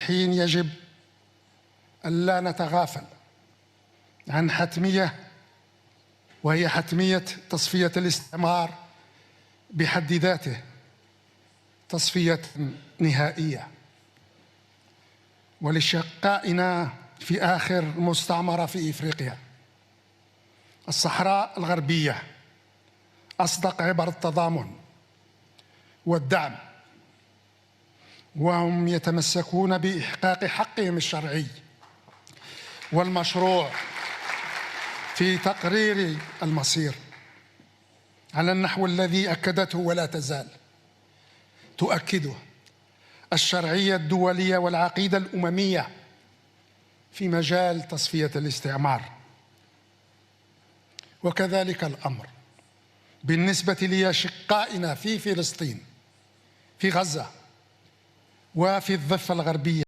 حين يجب ألا نتغافل عن حتمية، وهي حتمية تصفية الاستعمار بحد ذاته تصفية نهائية. ولشقائنا في آخر مستعمرة في إفريقيا الصحراء الغربية أصدق عبر التضامن والدعم، وهم يتمسكون بإحقاق حقهم الشرعي والمشروع في تقرير المصير على النحو الذي أكدته ولا تزال تؤكده الشرعية الدولية والعقيدة الأممية في مجال تصفية الاستعمار. وكذلك الأمر بالنسبة لأشقائنا في فلسطين، في غزة وفي الضفة الغربية.